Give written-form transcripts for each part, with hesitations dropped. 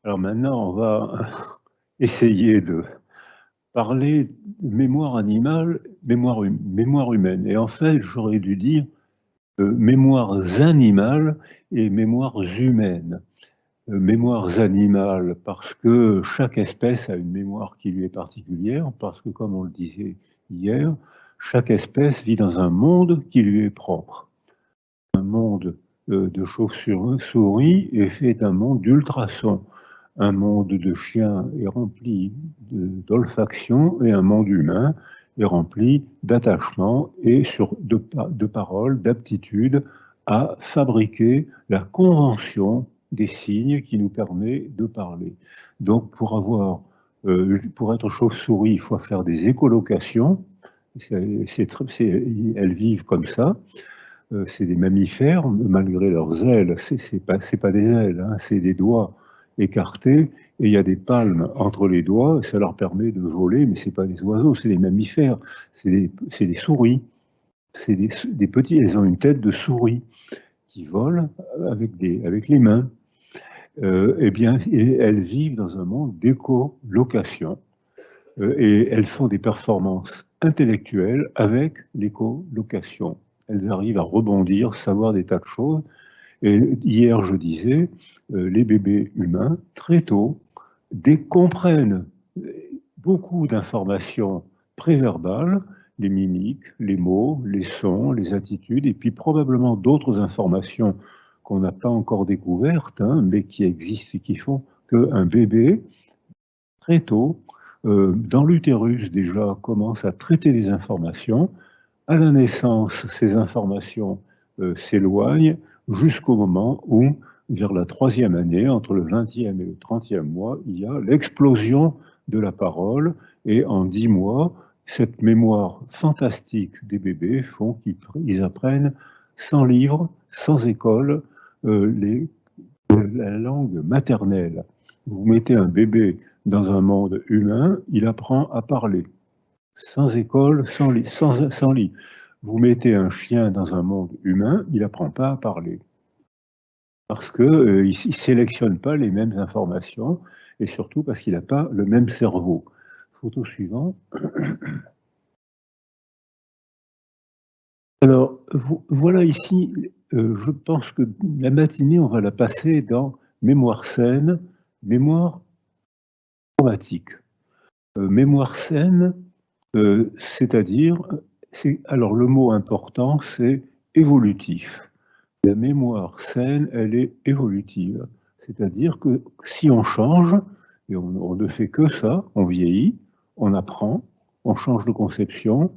Alors maintenant, on va essayer de parler de mémoire animale, mémoire humaine. Et en fait, j'aurais dû dire mémoires animales et mémoires humaines. Mémoires animales parce que chaque espèce a une mémoire qui lui est particulière, parce que comme on le disait hier, chaque espèce vit dans un monde qui lui est propre. Un monde de chauves-souris est fait d'un monde d'ultrasons. Un monde de chiens est rempli d'olfaction et un monde humain est rempli d'attachement et de paroles, d'aptitude à fabriquer la convention des signes qui nous permet de parler. Donc pour être chauve-souris, il faut faire des écholocations. Elles vivent comme ça. C'est des mammifères, malgré leurs ailes. C'est pas des ailes, hein, c'est des doigts écartés, et il y a des palmes entre les doigts, ça leur permet de voler, mais c'est pas des oiseaux, c'est des mammifères, c'est des souris. C'est des petits, elles ont une tête de souris qui volent avec les mains. Eh bien, et elles vivent dans un monde d'écolocation, et elles font des performances intellectuelles avec l'écolocation. Elles arrivent à rebondir, savoir des tas de choses. Et hier, je disais, les bébés humains, très tôt, comprennent beaucoup d'informations préverbales, les mimiques, les mots, les sons, les attitudes, et puis probablement d'autres informations qu'on n'a pas encore découvertes, hein, mais qui existent et qui font qu'un bébé, très tôt, dans l'utérus déjà, commence à traiter les informations. À la naissance, ces informations s'éloignent jusqu'au moment où, vers la 3e année, entre le 20e et le 30e mois, il y a l'explosion de la parole. Et en 10 mois, cette mémoire fantastique des bébés font qu'ils apprennent sans livre, sans école, la langue maternelle. Vous mettez un bébé dans un monde humain, il apprend à parler. Sans école, sans lit. Vous mettez un chien dans un monde humain, il n'apprend pas à parler. Parce qu'il ne sélectionne pas les mêmes informations, et surtout parce qu'il n'a pas le même cerveau. Photo suivante. Alors, voilà ici, je pense que la matinée, on va la passer dans mémoire saine, mémoire traumatique. Mémoire saine, c'est-à-dire, alors le mot important, c'est évolutif. La mémoire saine, elle est évolutive. C'est-à-dire que si on change, et on ne fait que ça, on vieillit, on apprend, on change de conception,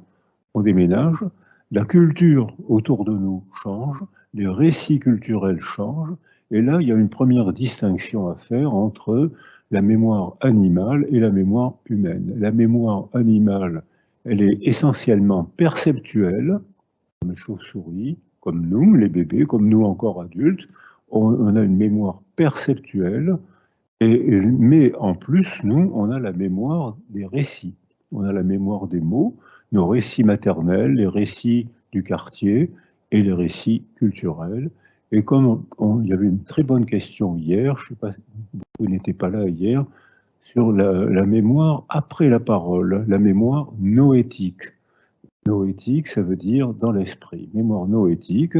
on déménage, la culture autour de nous change, les récits culturels changent, et là, il y a une première distinction à faire entre la mémoire animale et la mémoire humaine. La mémoire animale, elle est essentiellement perceptuelle, comme les chauves-souris, comme nous, les bébés, comme nous encore adultes, on a une mémoire perceptuelle, mais en plus, nous, on a la mémoire des récits. On a la mémoire des mots, nos récits maternels, les récits du quartier et les récits culturels. Et comme il y avait une très bonne question hier, je ne sais pas, vous n'étiez pas là hier, sur la mémoire après la parole, la mémoire noétique. Noétique, ça veut dire dans l'esprit. Mémoire noétique,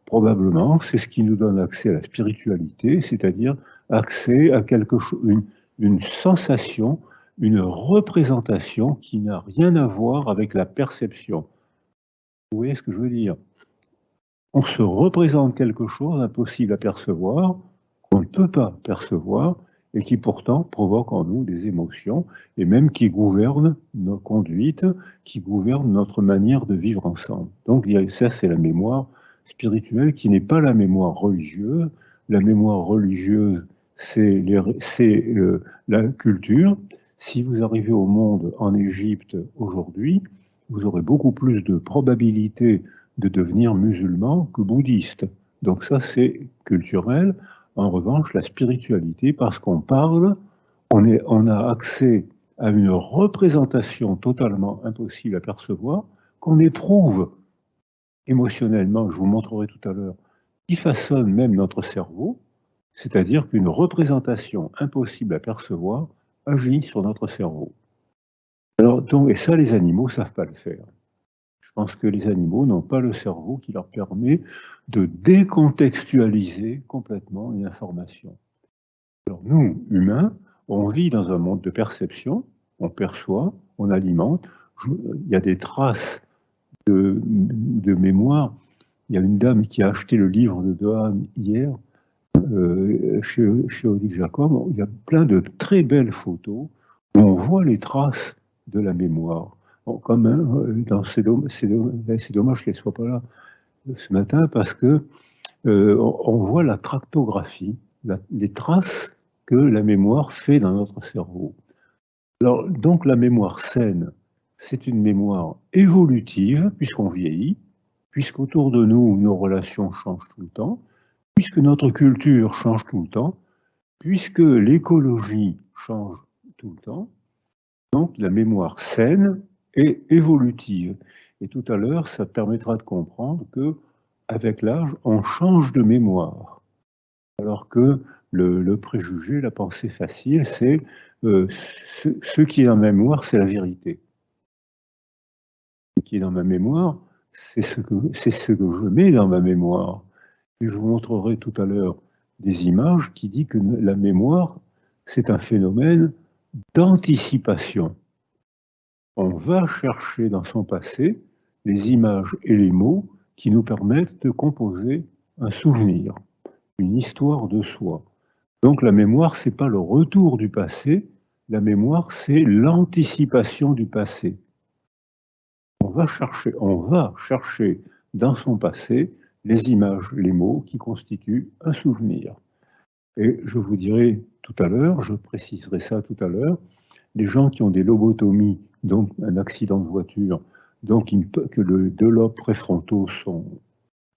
probablement, c'est ce qui nous donne accès à la spiritualité, c'est-à-dire accès à quelque chose, une sensation, une représentation qui n'a rien à voir avec la perception. Vous voyez ce que je veux dire? On se représente quelque chose d'impossible à percevoir, qu'on ne peut pas percevoir, et qui pourtant provoque en nous des émotions, et même qui gouverne nos conduites, qui gouverne notre manière de vivre ensemble. Donc ça, c'est la mémoire spirituelle qui n'est pas la mémoire religieuse. La mémoire religieuse, c'est la culture. Si vous arrivez au monde en Égypte aujourd'hui, vous aurez beaucoup plus de probabilités de devenir musulman que bouddhiste. Donc ça, c'est culturel. En revanche, la spiritualité, parce qu'on parle, on a accès à une représentation totalement impossible à percevoir, qu'on éprouve émotionnellement, je vous montrerai tout à l'heure, qui façonne même notre cerveau. C'est-à-dire qu'une représentation impossible à percevoir agit sur notre cerveau. Alors, donc, et ça, les animaux ne savent pas le faire. Je pense que les animaux n'ont pas le cerveau qui leur permet de décontextualiser complètement une information. Alors nous, humains, on vit dans un monde de perception, on perçoit, on alimente. Il y a des traces de mémoire. Il y a une dame qui a acheté le livre de Dohan hier, chez Odile Jacob. Il y a plein de très belles photos où on voit les traces de la mémoire. Bon, c'est dommage qu'elle ne soit pas là ce matin parce que on voit la tractographie, les traces que la mémoire fait dans notre cerveau. Alors, donc la mémoire saine, c'est une mémoire évolutive, puisqu'on vieillit, puisqu'autour de nous, nos relations changent tout le temps, puisque notre culture change tout le temps, puisque l'écologie change tout le temps. Donc la mémoire saine est évolutive. Et tout à l'heure, ça permettra de comprendre que avec l'âge, on change de mémoire. Alors que le préjugé, la pensée facile, c'est ce qui est dans ma mémoire, c'est la vérité. Ce qui est dans ma mémoire, c'est ce que je mets dans ma mémoire. Et je vous montrerai tout à l'heure des images qui disent que la mémoire, c'est un phénomène d'anticipation. On va chercher dans son passé les images et les mots qui nous permettent de composer un souvenir, une histoire de soi. Donc la mémoire, ce n'est pas le retour du passé, la mémoire, c'est l'anticipation du passé. On va chercher dans son passé les images, les mots qui constituent un souvenir. Et je vous dirai tout à l'heure, je préciserai ça tout à l'heure, les gens qui ont des lobotomies, donc un accident de voiture, donc que les deux lobes préfrontaux il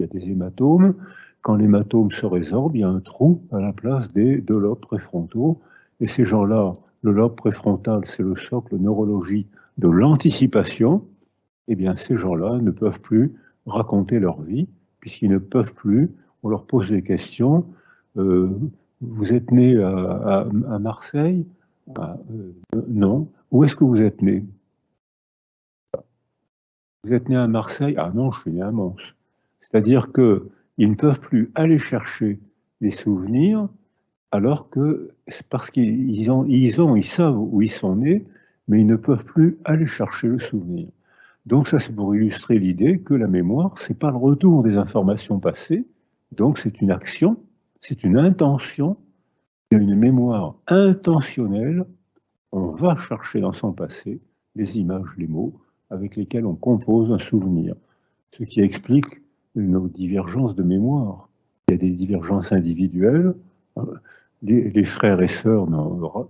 y a des hématomes. Quand l'hématome se résorbe, il y a un trou à la place des deux lobes préfrontaux. Et ces gens-là, le lobe préfrontal, c'est le socle neurologique de l'anticipation. Eh bien, ces gens-là ne peuvent plus raconter leur vie, puisqu'ils ne peuvent plus, on leur pose des questions. Vous êtes né à Marseille? Non. Où est-ce que vous êtes né? Vous êtes né à Marseille? Ah non, je suis né à Mons. C'est-à-dire qu'ils ne peuvent plus aller chercher les souvenirs, alors que c'est parce qu'ils savent où ils sont nés, mais ils ne peuvent plus aller chercher le souvenir. Donc ça, c'est pour illustrer l'idée que la mémoire, c'est pas le retour des informations passées, donc c'est une action, c'est une intention, il y a une mémoire intentionnelle. On va chercher dans son passé les images, les mots avec lesquels on compose un souvenir, ce qui explique nos divergences de mémoire. Il y a des divergences individuelles. Les frères et sœurs,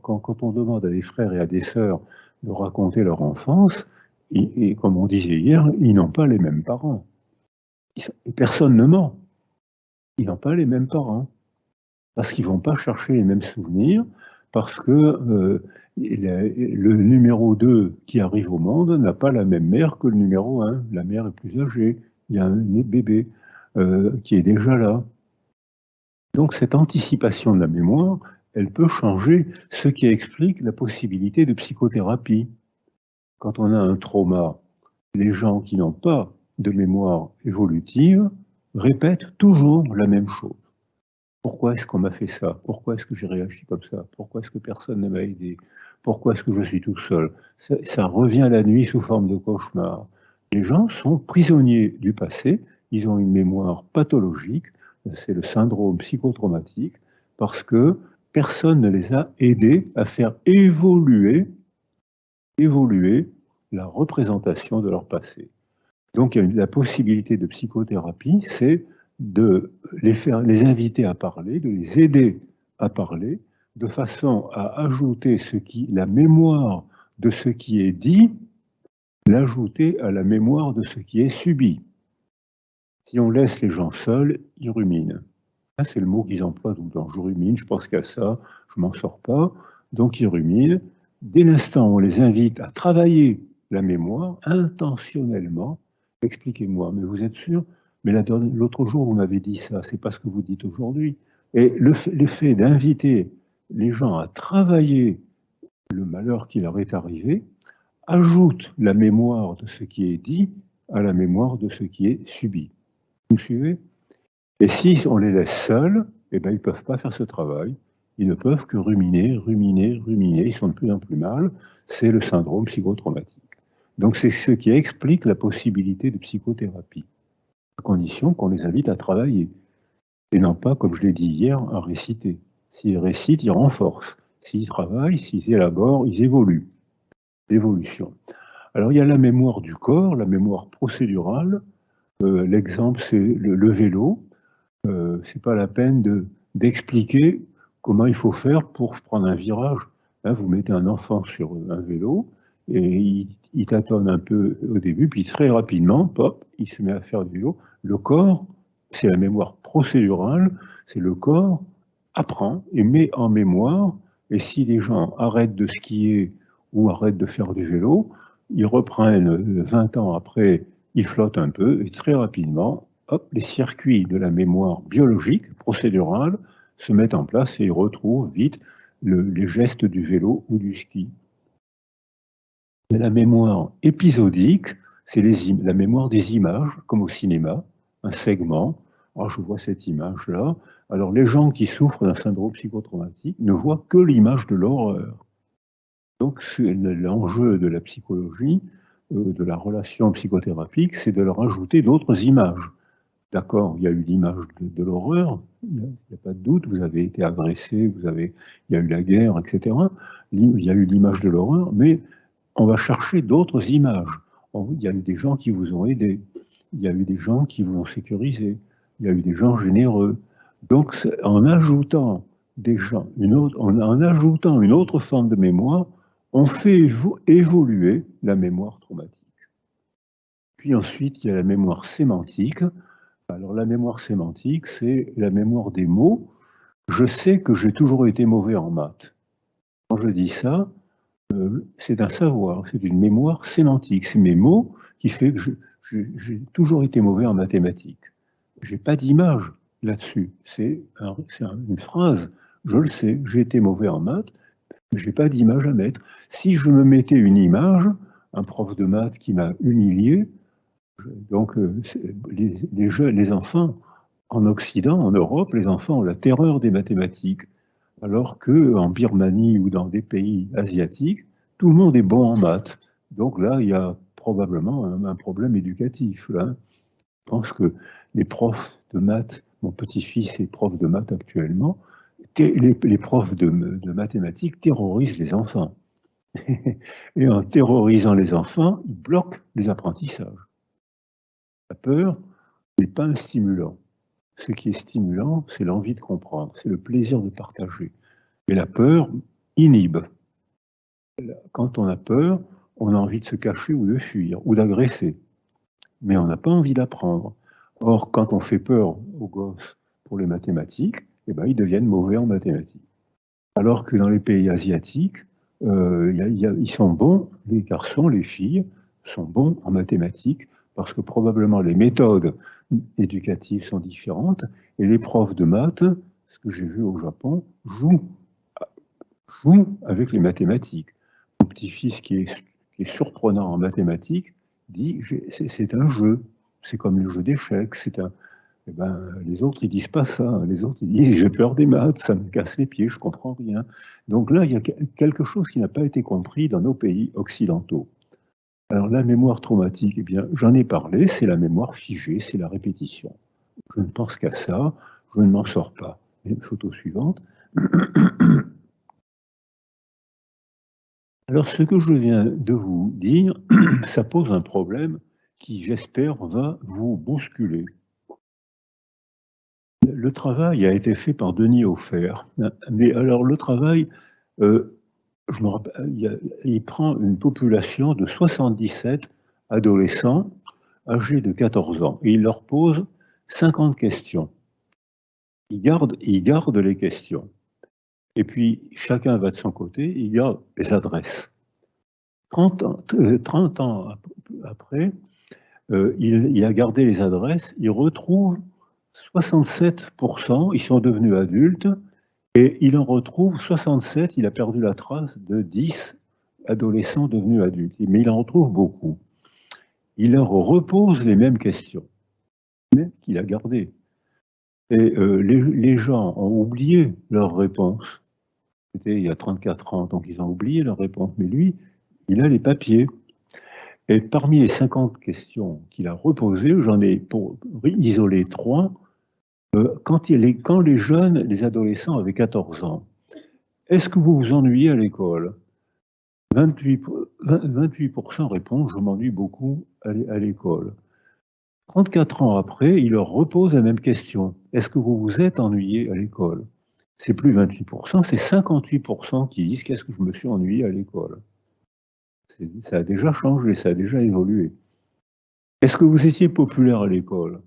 quand on demande à des frères et à des sœurs de raconter leur enfance, et comme on disait hier, ils n'ont pas les mêmes parents. Personne ne ment. Ils n'ont pas les mêmes parents. Parce qu'ils ne vont pas chercher les mêmes souvenirs, parce que le numéro 2 qui arrive au monde n'a pas la même mère que le numéro 1. La mère est plus âgée. Il y a un bébé qui est déjà là. Donc cette anticipation de la mémoire, elle peut changer, ce qui explique la possibilité de psychothérapie. Quand on a un trauma, les gens qui n'ont pas de mémoire évolutive répètent toujours la même chose. Pourquoi est-ce qu'on m'a fait ça? Pourquoi est-ce que j'ai réagi comme ça? Pourquoi est-ce que personne ne m'a aidé? Pourquoi est-ce que je suis tout seul? Ça revient la nuit sous forme de cauchemar. Les gens sont prisonniers du passé, ils ont une mémoire pathologique, c'est le syndrome psychotraumatique, parce que personne ne les a aidés à faire évoluer la représentation de leur passé. Donc la possibilité de psychothérapie, c'est de les inviter à parler, de les aider à parler, de façon à ajouter la mémoire de ce qui est dit, l'ajouter à la mémoire de ce qui est subi. Si on laisse les gens seuls, ils ruminent. Ça, c'est le mot qu'ils emploient tout le temps. Je rumine, je pense qu'à ça, je m'en sors pas. Donc ils ruminent. Dès l'instant où on les invite à travailler la mémoire, intentionnellement, expliquez-moi, mais vous êtes sûr? Mais l'autre jour, vous m'avez dit ça, c'est pas ce que vous dites aujourd'hui. Et l'effet d'inviter les gens à travailler le malheur qui leur est arrivé ajoute la mémoire de ce qui est dit à la mémoire de ce qui est subi. Vous me suivez? Et si on les laisse seuls, eh ben, ils ne peuvent pas faire ce travail. Ils ne peuvent que ruminer, ruminer, ruminer. Ils sont de plus en plus mal. C'est le syndrome psychotraumatique. Donc c'est ce qui explique la possibilité de psychothérapie, à condition qu'on les invite à travailler. Et non pas, comme je l'ai dit hier, à réciter. S'ils récitent, ils renforcent. S'ils travaillent, s'ils élaborent, ils évoluent. L'évolution. Alors il y a la mémoire du corps, la mémoire procédurale. L'exemple, c'est le vélo. C'est pas la peine d'expliquer comment il faut faire pour prendre un virage. Là, vous mettez un enfant sur un vélo et il tâtonne un peu au début, puis très rapidement, pop, il se met à faire du vélo. Le corps, c'est la mémoire procédurale, c'est le corps apprend et met en mémoire. Et si les gens arrêtent de skier ou arrêtent de faire du vélo, ils reprennent 20 ans après, ils flottent un peu et très rapidement, hop, les circuits de la mémoire biologique, procédurale, se mettent en place et ils retrouvent vite les gestes du vélo ou du ski. Et la mémoire épisodique, c'est la mémoire des images, comme au cinéma, un segment. Oh, je vois cette image-là. Alors, les gens qui souffrent d'un syndrome psychotraumatique ne voient que l'image de l'horreur. Donc, l'enjeu de la psychologie, de la relation psychothérapique, c'est de leur ajouter d'autres images. D'accord, il y a eu l'image de l'horreur, il n'y a pas de doute, vous avez été agressé, il y a eu la guerre, etc. Il y a eu l'image de l'horreur, mais on va chercher d'autres images. Il y a eu des gens qui vous ont aidé, il y a eu des gens qui vous ont sécurisé, il y a eu des gens généreux. Donc, en ajoutant en ajoutant une autre forme de mémoire, on fait évoluer la mémoire traumatique. Puis ensuite, il y a la mémoire sémantique. Alors la mémoire sémantique, c'est la mémoire des mots. Je sais que j'ai toujours été mauvais en maths. Quand je dis ça, c'est un savoir, c'est une mémoire sémantique. C'est mes mots qui fait que j'ai toujours été mauvais en mathématiques. Je n'ai pas d'image là-dessus. C'est une phrase. Je le sais, j'ai été mauvais en maths, je n'ai pas d'image à mettre. Si je me mettais une image, un prof de maths qui m'a humilié, donc les enfants en Occident, en Europe, les enfants ont la terreur des mathématiques, alors qu'en Birmanie ou dans des pays asiatiques, tout le monde est bon en maths. Donc là, il y a probablement un problème éducatif. Là. Je pense que les profs de maths, mon petit-fils est prof de maths actuellement, les profs de mathématiques terrorisent les enfants. Et en terrorisant les enfants, ils bloquent les apprentissages. La peur n'est pas un stimulant. Ce qui est stimulant, c'est l'envie de comprendre, c'est le plaisir de partager. Et la peur inhibe. Quand on a peur, on a envie de se cacher ou de fuir, ou d'agresser. Mais on n'a pas envie d'apprendre. Or, quand on fait peur aux gosses pour les mathématiques, eh ben, ils deviennent mauvais en mathématiques. Alors que dans les pays asiatiques, ils sont bons, les garçons, les filles sont bons en mathématiques, parce que probablement les méthodes éducatives sont différentes, et les profs de maths, ce que j'ai vu au Japon, jouent avec les mathématiques. Mon petit-fils qui est surprenant en mathématiques dit c'est un jeu, c'est comme le jeu d'échecs, eh ben, les autres, ils disent pas ça. Les autres, ils disent j'ai peur des maths, ça me casse les pieds, je comprends rien. Donc là, il y a quelque chose qui n'a pas été compris dans nos pays occidentaux. Alors la mémoire traumatique, eh bien, j'en ai parlé, c'est la mémoire figée, c'est la répétition. Je ne pense qu'à ça, je ne m'en sors pas. Et photo suivante. Alors ce que je viens de vous dire, ça pose un problème qui, j'espère, va vous bousculer. Le travail a été fait par Denis Offert. Mais alors le travail, je me rappelle, il prend une population de 77 adolescents âgés de 14 ans et il leur pose 50 questions. Il garde les questions. Et puis chacun va de son côté, il garde les adresses. 30 ans après, il a gardé les adresses, il retrouve 67%, ils sont devenus adultes, et il en retrouve 67, il a perdu la trace de 10 adolescents devenus adultes, mais il en retrouve beaucoup. Il leur repose les mêmes questions, mais qu'il a gardées. Et les gens ont oublié leurs réponses. C'était il y a 34 ans, donc ils ont oublié leurs réponses. Mais lui, il a les papiers. Et parmi les 50 questions qu'il a reposées, j'en ai pour isoler 3. Quand les jeunes, les adolescents avaient 14 ans, est-ce que vous vous ennuyez à l'école? 28% répondent, je m'ennuie beaucoup à l'école. 34 ans après, il leur repose la même question. Est-ce que vous vous êtes ennuyé à l'école? C'est plus 28%, c'est 58% qui disent qu'est-ce que je me suis ennuyé à l'école. Ça a déjà changé, ça a déjà évolué. Est-ce que vous étiez populaire à l'école?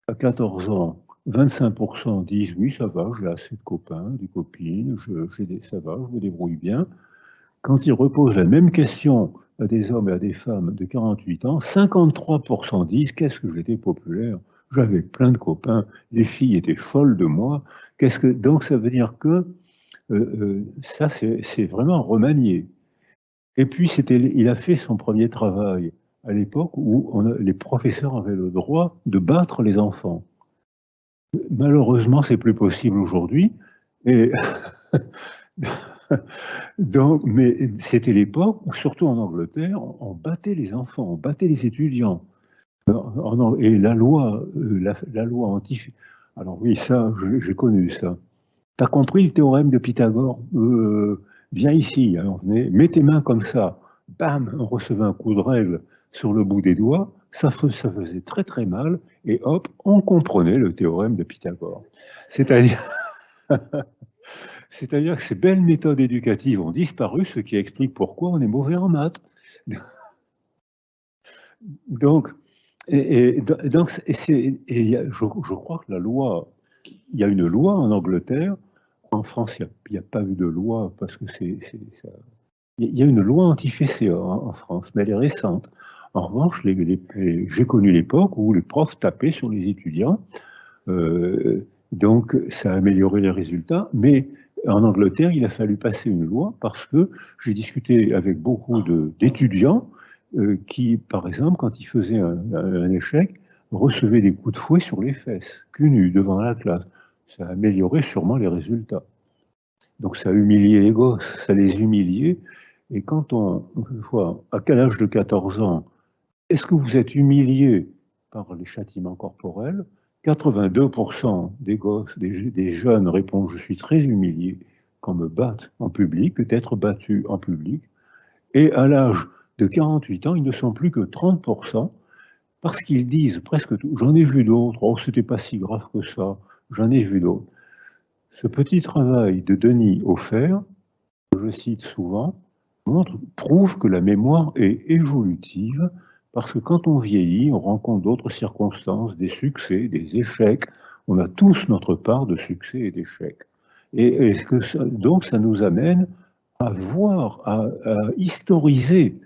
À 14 ans, 25% disent oui, ça va, j'ai assez de copains, des copines, ça va, je me débrouille bien. Quand ils reposent la même question à des hommes et à des femmes de 48 ans, 53% disent qu'est-ce que j'étais populaire, j'avais plein de copains, les filles étaient folles de moi. Donc ça veut dire que ça c'est vraiment remanié. Et puis il a fait son premier travail à l'époque où les professeurs avaient le droit de battre les enfants. Malheureusement, c'est plus possible aujourd'hui. Et donc, mais c'était l'époque où, surtout en Angleterre, on battait les enfants, on battait les étudiants. Et la loi anti... Alors oui, ça, j'ai connu ça. T'as compris le théorème de Pythagore? Viens ici, hein, mets tes mains comme ça. Bam, on recevait un coup de règle sur le bout des doigts. Ça faisait très très mal. Et hop, on comprenait le théorème de Pythagore. C'est-à-dire que ces belles méthodes éducatives ont disparu, ce qui explique pourquoi on est mauvais en maths. Donc, je crois que il y a une loi en Angleterre. En France, il n'y a pas eu de loi parce que il y a une loi anti-fessée en France, mais elle est récente. En revanche, j'ai connu l'époque où les profs tapaient sur les étudiants, donc ça a amélioré les résultats, mais en Angleterre, il a fallu passer une loi parce que j'ai discuté avec beaucoup d'étudiants qui, par exemple, quand ils faisaient un échec, recevaient des coups de fouet sur les fesses, cul nu, devant la classe. Ça a amélioré sûrement les résultats. Donc ça a humilié les gosses, ça les humiliait. Et quand une fois, à quel âge de 14 ans, est-ce que vous êtes humilié par les châtiments corporels? 82% des gosses, des jeunes répondent « Je suis très humilié quand me battent en public, d'être battu en public ». Et à l'âge de 48 ans, ils ne sont plus que 30%, parce qu'ils disent presque tout. J'en ai vu d'autres, oh, c'était pas si grave que ça, j'en ai vu d'autres. Ce petit travail de Denis Offert, que je cite souvent, prouve que la mémoire est évolutive, parce que quand on vieillit, on rencontre d'autres circonstances, des succès, des échecs. On a tous notre part de succès et d'échecs. Et donc ça nous amène à voir, à historiser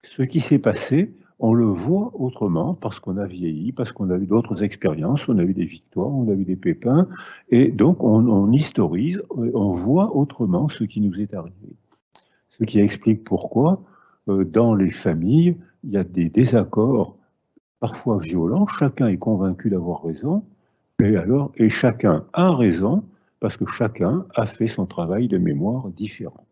ce qui s'est passé. On le voit autrement parce qu'on a vieilli, parce qu'on a eu d'autres expériences, on a eu des victoires, on a eu des pépins, et donc on historise, on voit autrement ce qui nous est arrivé. Ce qui explique pourquoi, dans les familles, il y a des désaccords parfois violents, chacun est convaincu d'avoir raison, et chacun a raison, parce que chacun a fait son travail de mémoire différent.